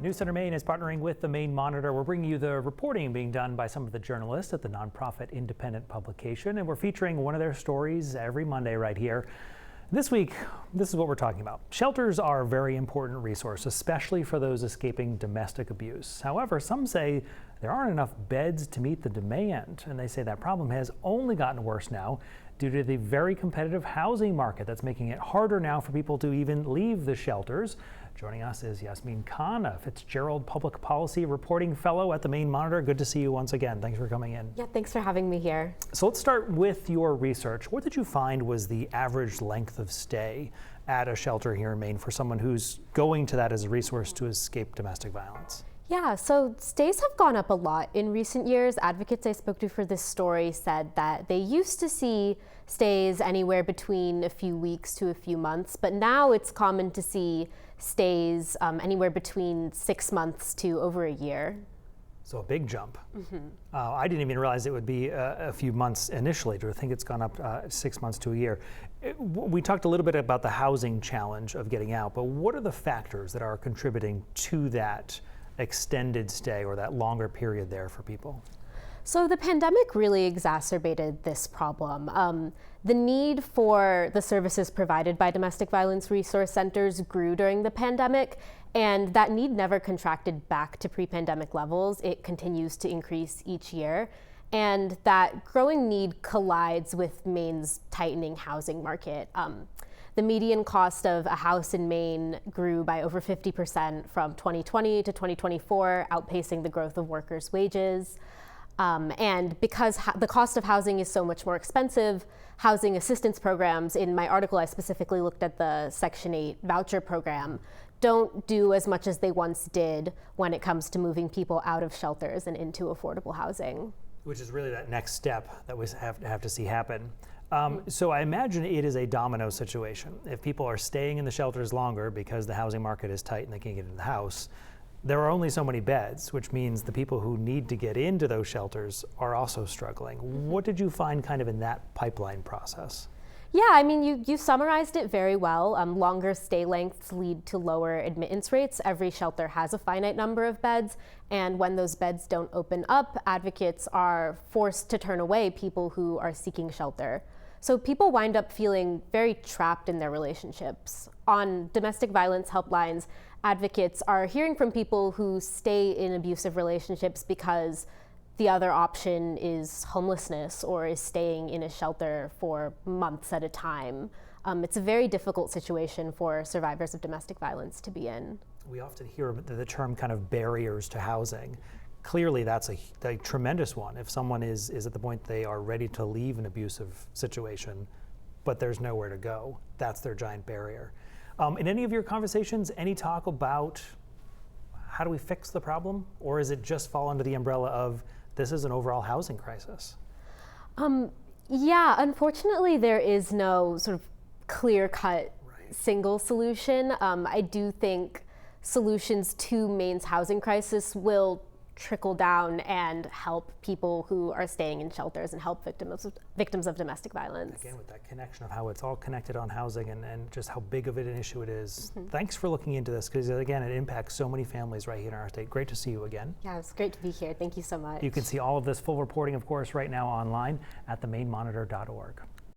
News Center Maine is partnering with the Maine-Monitor. We're bringing you the reporting being done by some of the journalists at the nonprofit independent publication, and we're featuring one of their stories every Monday right here. This week, this is what we're talking about. Shelters are a very important resource, especially for those escaping domestic abuse. However, some say there aren't enough beds to meet the demand, and they say that problem has only gotten worse now due to the very competitive housing market that's making it harder now for people to even leave the shelters. Joining us is Yasmin Khan, a Fitzgerald Public Policy Reporting Fellow at the Maine-Monitor. Good to see you once again. Thanks for coming in. Yeah, thanks for having me here. So let's start with your research. What did you find was the average length of stay at a shelter here in Maine for someone who's going to that as a resource to escape domestic violence? Yeah, so stays have gone up a lot in recent years. Advocates I spoke to for this story said that they used to see stays anywhere between a few weeks to a few months, but now it's common to see stays anywhere between 6 months to over a year. So a big jump. I didn't even realize it would be a few months initially. Do I think it's gone up 6 months to a year? We talked a little bit about the housing challenge of getting out, but what are the factors that are contributing to that extended stay or that longer period there for people? So the pandemic really exacerbated this problem. The need for the services provided by domestic violence resource centers grew during the pandemic, and that need never contracted back to pre-pandemic levels. It continues to increase each year, and that growing need collides with Maine's tightening housing market. The median cost of a house in Maine grew by over 50% from 2020 to 2024, outpacing the growth of workers' wages. And because the cost of housing is so much more expensive, housing assistance programs, in my article I specifically looked at the Section 8 voucher program, don't do as much as they once did when it comes to moving people out of shelters and into affordable housing. Which is really that next step that we have to see happen. So I imagine it is a domino situation. If people are staying in the shelters longer because the housing market is tight and they can't get into the house, there are only so many beds, which means the people who need to get into those shelters are also struggling. What did you find kind of in that pipeline process? Yeah, I mean, you summarized it very well. Longer stay lengths lead to lower admittance rates. Every shelter has a finite number of beds, and when those beds don't open up, advocates are forced to turn away people who are seeking shelter. So people wind up feeling very trapped in their relationships. On domestic violence helplines, advocates are hearing from people who stay in abusive relationships because the other option is homelessness or is staying in a shelter for months at a time. It's a very difficult situation for survivors of domestic violence to be in. We often hear the term kind of barriers to housing. Clearly that's a tremendous one. If someone is at the point they are ready to leave an abusive situation, but there's nowhere to go, that's their giant barrier. In any of your conversations, any talk about how do we fix the problem? Or is it just fall under the umbrella of this is an overall housing crisis? Yeah, unfortunately there is no sort of clear-cut single solution. I do think solutions to Maine's housing crisis will trickle down and help people who are staying in shelters and help victims of domestic violence. Again, with that connection of how it's all connected on housing and just how big of an issue it is. Thanks for looking into this, because again, it impacts so many families right here in our state. Great to see you again. Yeah, it's great to be here. Thank you so much. You can see all of this full reporting, of course, right now online at the-maine-monitor.org.